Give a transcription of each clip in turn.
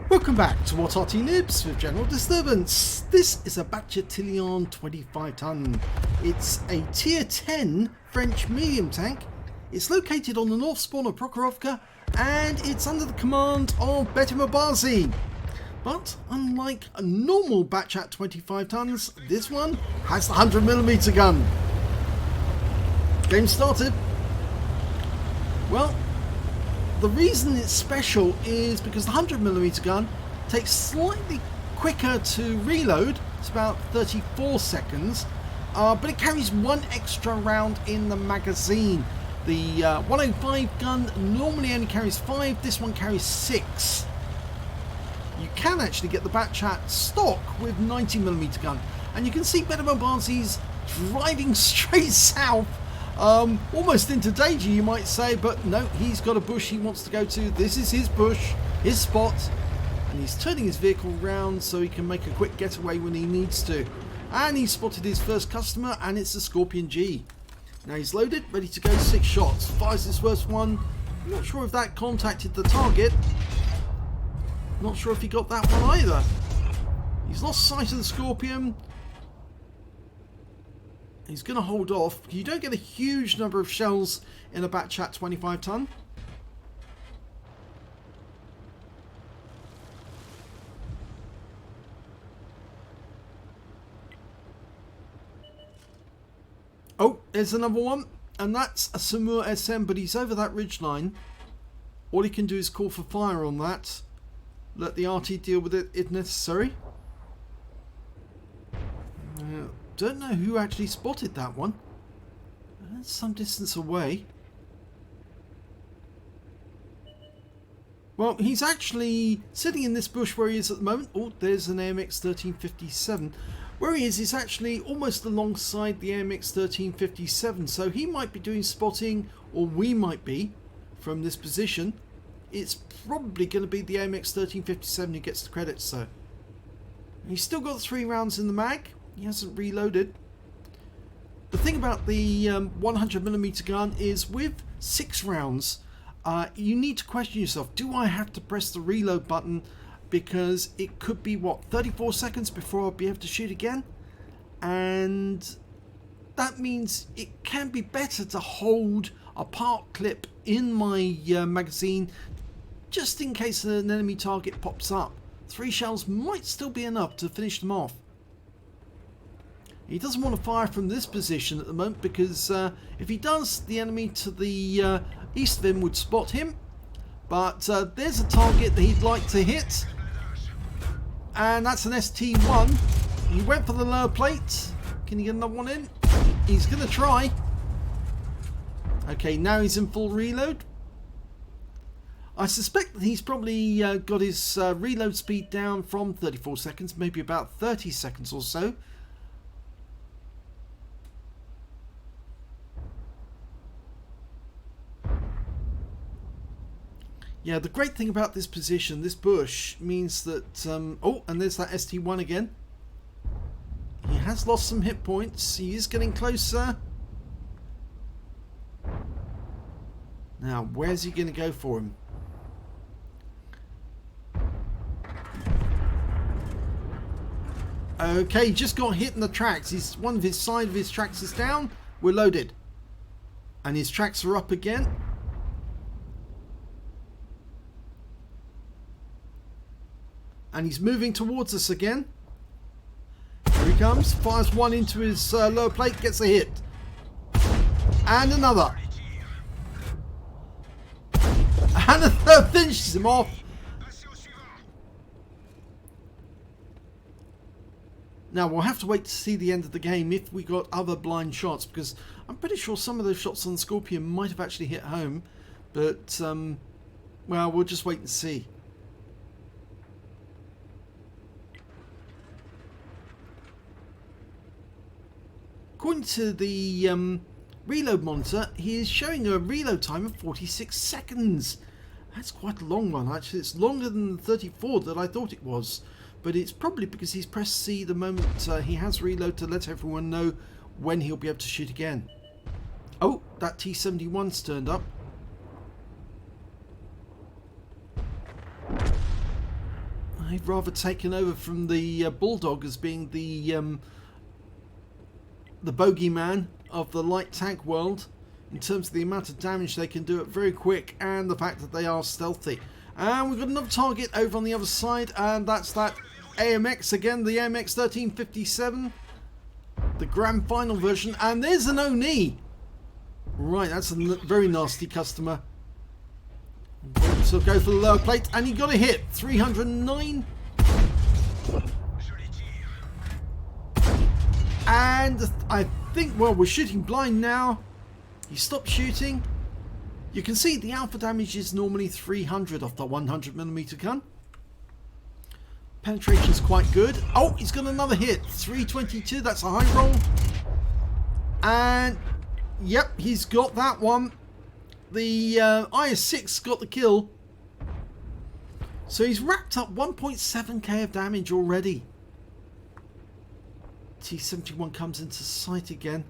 Welcome back to What Arty Noobs with General Disturbance. This is a Bat Châtillon 25 ton. It's a tier 10 French medium tank. It's located on the north spawn of Prokhorovka and it's under the command of BetimAbazi. But unlike a normal Bat Chat 25 tons, this one has the 100mm gun. Game started. Well, the reason it's special is because the 100mm gun takes slightly quicker to reload. It's about 34 seconds, but it carries one extra round in the magazine. The 105 gun normally only carries 5, this one carries 6. You can actually get the Bat Chat stock with 90mm gun, and you can see BetimAbazi's driving straight south. Almost into danger, you might say, but no, he's got a bush he wants to go to. This is his bush, his spot, and he's turning his vehicle round so he can make a quick getaway when he needs to. And he spotted his first customer, and it's a Scorpion G. Now he's loaded, ready to go. 6 shots, fires his first one. Not sure if that contacted the target. Not sure if he got that one either. He's lost sight of the Scorpion. He's going to hold off. You don't get a huge number of shells in a Bat Chat 25 ton. Oh, there's another one. And that's a Samur SM, but he's over that ridgeline. All he can do is call for fire on that. Let the Arty deal with it if necessary. Don't know who actually spotted that one. That's some distance away. Well, he's actually sitting in this bush where he is at the moment. Oh, there's an AMX 1357. Where he is actually almost alongside the AMX 1357. So he might be doing spotting, or we might be, from this position. It's probably going to be the AMX 1357 who gets the credits, though. He's still got 3 rounds in the mag. He hasn't reloaded. The thing about the 100mm gun is with 6 rounds, you need to question yourself, do I have to press the reload button? Because it could be, what, 34 seconds before I'll be able to shoot again? And that means it can be better to hold a part clip in my magazine just in case an enemy target pops up. 3 shells might still be enough to finish them off. He doesn't want to fire from this position at the moment because if he does, the enemy to the east of him would spot him. But there's a target that he'd like to hit. And that's an ST1. He went for the lower plate. Can he get another one in? He's going to try. Okay, now he's in full reload. I suspect that he's probably got his reload speed down from 34 seconds, maybe about 30 seconds or so. Yeah, the great thing about this position, this bush, means that... oh, and there's that ST1 again. He has lost some hit points. He is getting closer. Now, where's he going to go for him? Okay, just got hit in the tracks. One of his side of his tracks is down. We're loaded. And his tracks are up again. And he's moving towards us again. Here he comes. Fires one into his lower plate. Gets a hit. And another. And a third finishes him off. Now we'll have to wait to see the end of the game if we got other blind shots, because I'm pretty sure some of those shots on the Scorpion might have actually hit home. But, well, we'll just wait and see. According to the reload monitor, he is showing a reload time of 46 seconds. That's quite a long one, actually. It's longer than the 34 that I thought it was. But it's probably because he's pressed C the moment he has reload to let everyone know when he'll be able to shoot again. Oh, that T-71's turned up. I've rather taken over from the Bulldog as being the bogeyman of the light tank world in terms of the amount of damage they can do it very quick and the fact that they are stealthy. And we've got another target over on the other side, and that's that AMX again, the AMX 1357, the grand final version. And there's an Oni. Right, that's a very nasty customer. So go for the lower plate, and he got a hit. 309. And I think, well, we're shooting blind now. He stopped shooting. You can see the alpha damage is normally 300 off the 100mm gun. Penetration is quite good. Oh, he's got another hit. 322, that's a high roll. And, yep, he's got that one. The IS-6 got the kill. So he's racked up 1.7k of damage already. T-71 comes into sight again.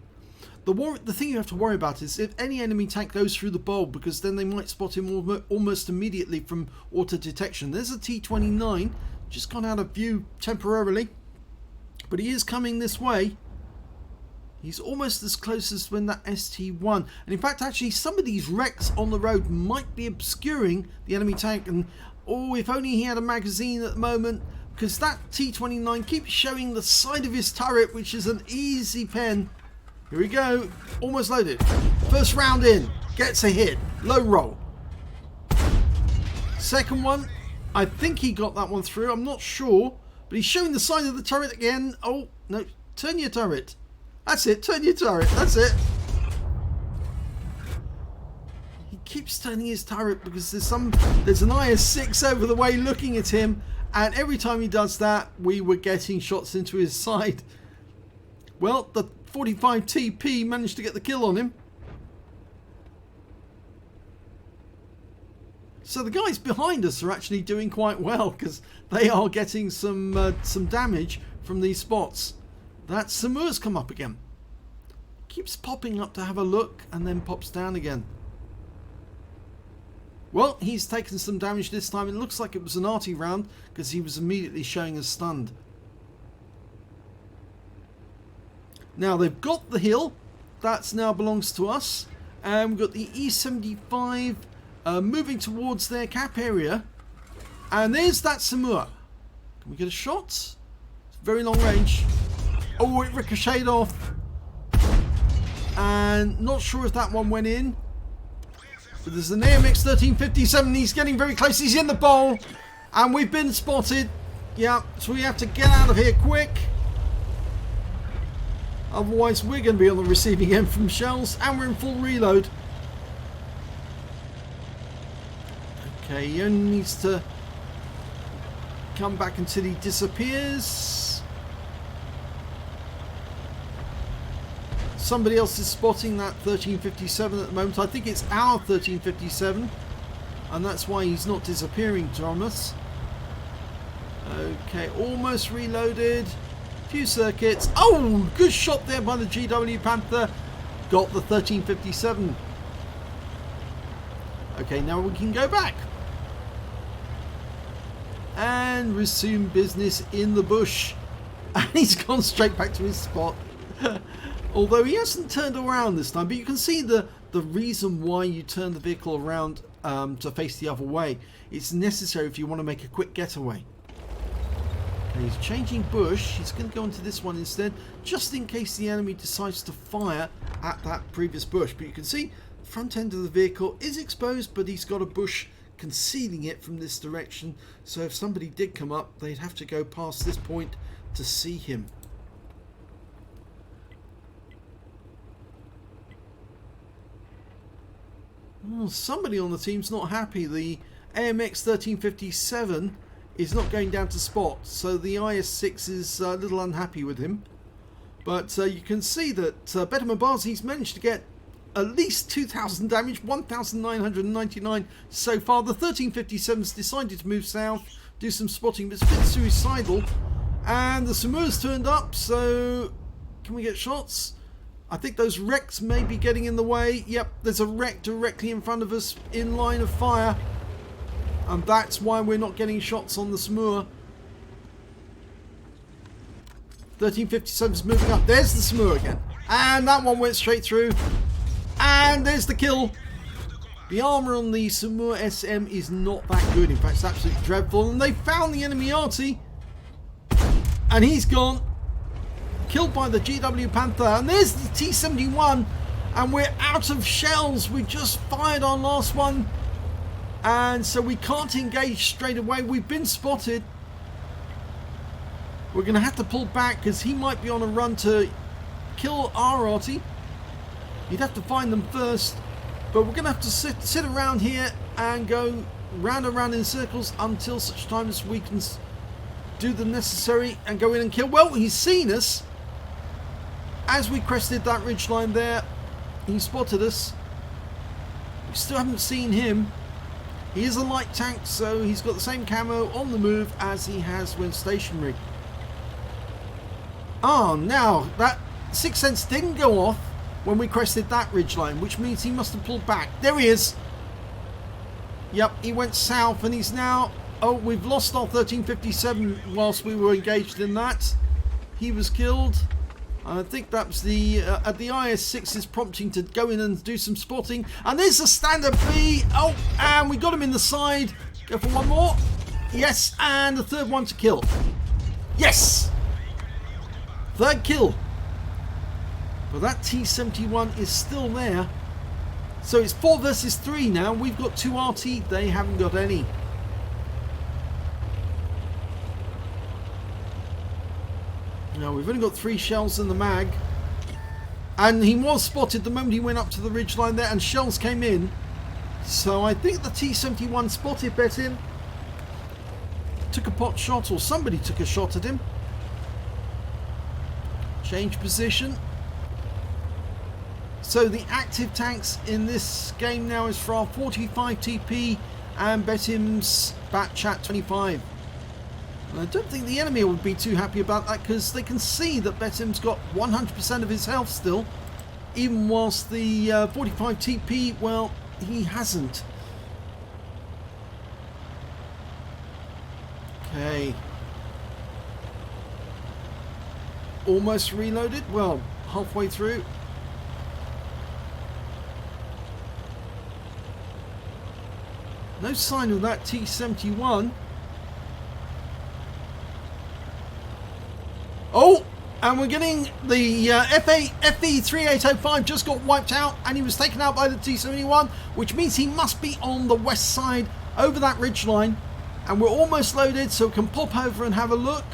The thing you have to worry about is if any enemy tank goes through the bulb, because then they might spot him almost immediately from auto detection. There's a T-29, just gone out of view temporarily, but he is coming this way. He's almost as close as when that ST-1. And in fact, actually, some of these wrecks on the road might be obscuring the enemy tank. And oh, if only he had a magazine at the moment, because that T-29 keeps showing the side of his turret, which is an easy pen. Here we go. Almost loaded. First round in. Gets a hit. Low roll. Second one. I think he got that one through. I'm not sure. But he's showing the side of the turret again. Oh, no. Turn your turret. That's it. Turn your turret. That's it. He keeps turning his turret because there's an IS-6 over the way looking at him. And every time he does that, we were getting shots into his side. Well, the 45 TP managed to get the kill on him. So the guys behind us are actually doing quite well because they are getting some damage from these spots. That Samur's come up again. Keeps popping up to have a look and then pops down again. Well, he's taken some damage this time. It looks like it was an Arty round because he was immediately showing us stunned. Now they've got the hill. That now belongs to us. And we've got the E75 moving towards their cap area. And there's that Samur. Can we get a shot? It's very long range. Oh, it ricocheted off. And not sure if that one went in. But there's an AMX 1357. He's getting very close. He's in the bowl. And we've been spotted. Yeah, so we have to get out of here quick. Otherwise, we're going to be on the receiving end from shells. And we're in full reload. Okay, he only needs to come back until he disappears. Somebody else is spotting that 1357 at the moment. I think it's our 1357. And that's why he's not disappearing from us. Okay, almost reloaded. Few circuits. Oh, good shot there by the GW Panther. Got the 1357. Okay, now we can go back. And resume business in the bush. And he's gone straight back to his spot. Although he hasn't turned around this time. But you can see the reason why you turn the vehicle around to face the other way. It's necessary if you want to make a quick getaway. Okay, he's changing bush. He's going to go into this one instead. Just in case the enemy decides to fire at that previous bush. But you can see the front end of the vehicle is exposed. But he's got a bush concealing it from this direction, so if somebody did come up, they'd have to go past this point to see him. Well, somebody on the team's not happy. The AMX 1357 is not going down to spot, so the IS-6 is a little unhappy with him. But you can see that BetimAbazi's managed to get at least 2,000 damage, 1,999 so far. The 1357's decided to move south, do some spotting, but it's a bit suicidal. And the Samur's turned up, so can we get shots? I think those wrecks may be getting in the way. Yep, there's a wreck directly in front of us in line of fire. And that's why we're not getting shots on the Samur. 1357 is moving up. There's the Smur again. And that one went straight through. And there's the kill. The armor on the Smur SM is not that good. In fact, it's absolutely dreadful. And they found the enemy Arty. And he's gone. Killed by the GW Panther. And there's the T-71. And we're out of shells. We just fired our last one. And so we can't engage straight away. We've been spotted. We're going to have to pull back because he might be on a run to kill our Arty. You'd have to find them first. But we're going to have to sit around here and go round and round in circles until such time as we can do the necessary and go in and kill. Well, he's seen us. As we crested that ridgeline there, he spotted us. We still haven't seen him. He is a light tank, so he's got the same camo on the move as he has when stationary. Ah, now that Sixth Sense didn't go off when we crested that ridgeline, which means he must have pulled back. There he is. Yep, he went south and he's now... Oh, we've lost our 1357 whilst we were engaged in that. He was killed. I think that was the IS-6 is prompting to go in and do some spotting. And there's the standard B. Oh, and we got him in the side. Go for one more. Yes, and the third one to kill. Yes! Third kill. But that T-71 is still there. So it's 4 versus 3 now. We've got 2 Arty. They haven't got any. No, we've only got 3 shells in the mag. And he was spotted the moment he went up to the ridgeline there and shells came in. So I think the T-71 spotted Betim. Took a pot shot, or somebody took a shot at him. Change position. So the active tanks in this game now is for our 45 TP and Betim's Bat Chat 25. And I don't think the enemy would be too happy about that because they can see that Betim's got 100% of his health still, even whilst the 45 TP, well, he hasn't. Okay. Almost reloaded. Well, halfway through. No sign of that T-71. Oh, and we're getting the FE3805 just got wiped out and he was taken out by the T-71, which means he must be on the west side over that ridgeline. And we're almost loaded, so we can pop over and have a look.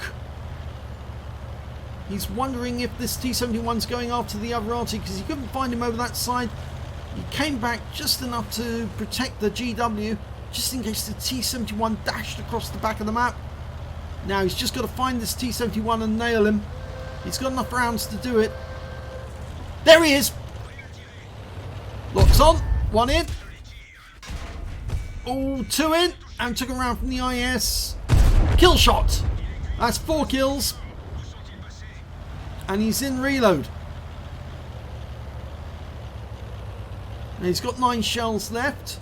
He's wondering if this T-71's going after the other Arty because he couldn't find him over that side. He came back just enough to protect the GW, just in case the T-71 dashed across the back of the map. Now he's just got to find this T-71 and nail him. He's got enough rounds to do it. There he is! Locks on, 1 in. Oh, 2 in, and took a round from the IS. Kill shot! That's 4 kills. And he's in reload. And he's got 9 shells left,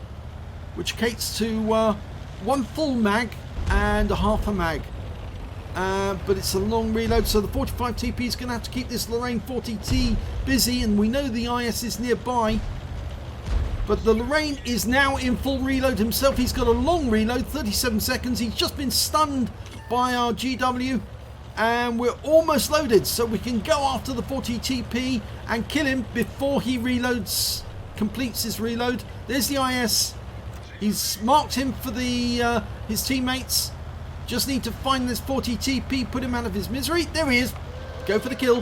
which equates to 1 full mag and a half a mag. But it's a long reload, so the 45 TP is going to have to keep this Lorraine 40T busy, and we know the IS is nearby. But the Lorraine is now in full reload himself. He's got a long reload, 37 seconds. He's just been stunned by our GW. And we're almost loaded, so we can go after the 40 TP and kill him before he reloads, completes his reload. There's the IS. He's marked him for the his teammates. Just need to find this 40 TP, put him out of his misery. There he is. Go for the kill.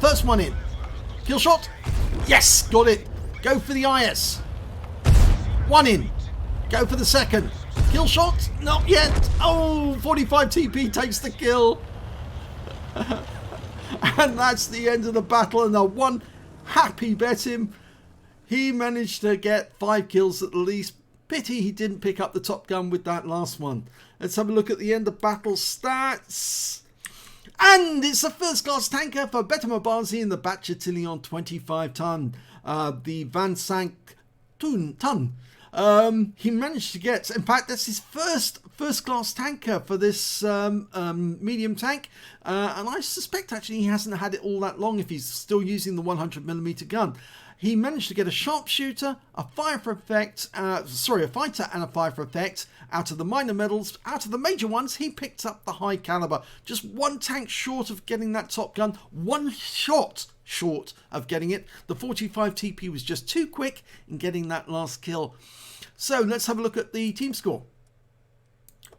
First one in. Kill shot. Yes, got it. Go for the IS. 1 in. Go for the second. Kill shot? Not yet. Oh, 45 TP takes the kill. And that's the end of the battle. And the one happy Betim. He managed to get 5 kills at the least. Pity he didn't pick up the top gun with that last one. Let's have a look at the end of battle stats. And it's a first class tanker for BetimAbazi in the Bat Châtillon 25 ton. The Van Sank Ton. He managed to get, in fact, that's his first class tanker for this medium tank, and I suspect actually he hasn't had it all that long if he's still using the 100mm gun. He managed to get a sharpshooter, a fighter and a fighter effect. Out of the minor medals, out of the major ones, he picked up the High Calibre. Just one tank short of getting that top gun, one shot short of getting it. The 45 TP was just too quick in getting that last kill. So let's have a look at the team score.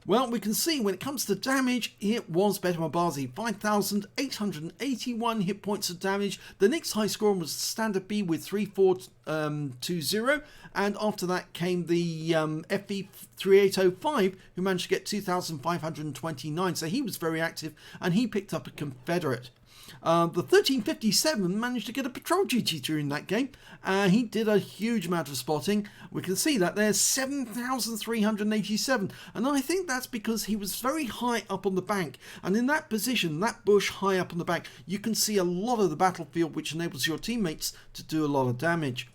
Well, we can see when it comes to damage, it was BetimAbazi, 5,881 hit points of damage. The next high score was Standard B with 3420, and after that came the FE3805, who managed to get 2,529, so he was very active, and he picked up a Confederate. The 1357 managed to get a patrol duty during that game. He did a huge amount of spotting. We can see that there's 7,387, and I think that's because he was very high up on the bank, and in that position, that bush high up on the bank, you can see a lot of the battlefield, which enables your teammates to do a lot of damage.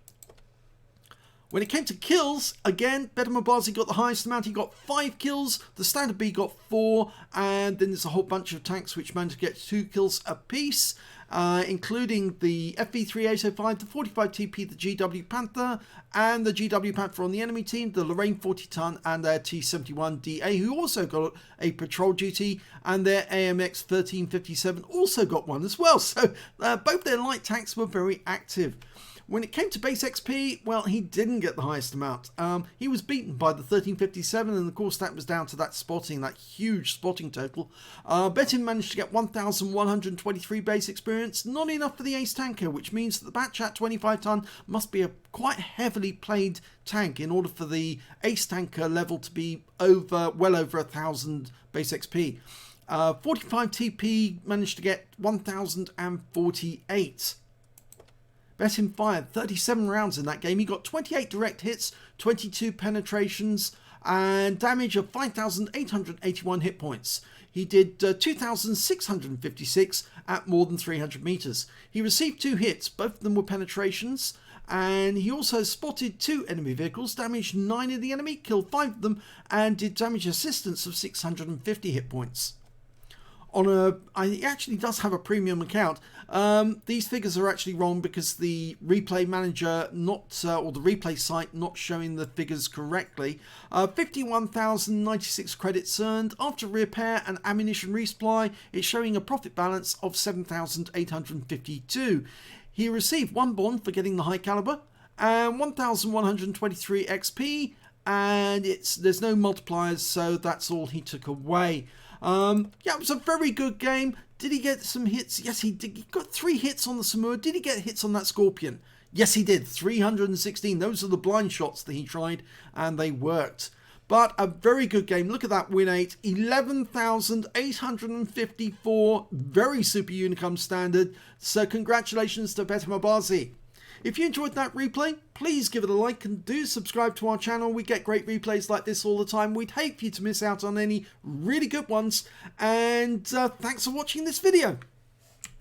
When it came to kills, again, BetimAbazi got the highest amount. He got 5 kills. The Standard B got 4. And then there's a whole bunch of tanks which managed to get 2 kills apiece, including the FE3805, the 45 TP, the GW Panther, and the GW Panther on the enemy team, the Lorraine 40 ton, and their T71DA, who also got a patrol duty, and their AMX 1357 also got one as well. So both their light tanks were very active. When it came to base XP, well, he didn't get the highest amount. He was beaten by the 1357, and of course that was down to that spotting, that huge spotting total. Betim managed to get 1,123 base experience, not enough for the ace tanker, which means that the Bat Chat 25 ton must be a quite heavily played tank in order for the ace tanker level to be well over 1,000 base XP. 45 TP managed to get 1,048. Betim fired 37 rounds in that game. He got 28 direct hits, 22 penetrations, and damage of 5,881 hit points. He did 2,656 at more than 300 meters. He received 2 hits, both of them were penetrations, and he also spotted 2 enemy vehicles, damaged 9 of the enemy, killed 5 of them, and did damage assistance of 650 hit points. He actually does have a premium account. These figures are actually wrong because the replay manager or the replay site not showing the figures correctly. 51,096 credits earned. After repair and ammunition resupply, it's showing a profit balance of 7,852. He received 1 bond for getting the High Calibre and 1,123 XP, and there's no multipliers, so that's all he took away. Yeah, it was a very good game. Did he get some hits? Yes, he did. He got 3 hits on the Samur. Did he get hits on that Scorpion? Yes, he did. 316. Those are the blind shots that he tried, and they worked. But a very good game. Look at that win rate. 11,854. Very super Unicum standard. So congratulations to BetimAbazi. If you enjoyed that replay, please give it a like and do subscribe to our channel. We get great replays like this all the time. We'd hate for you to miss out on any really good ones. And thanks for watching this video.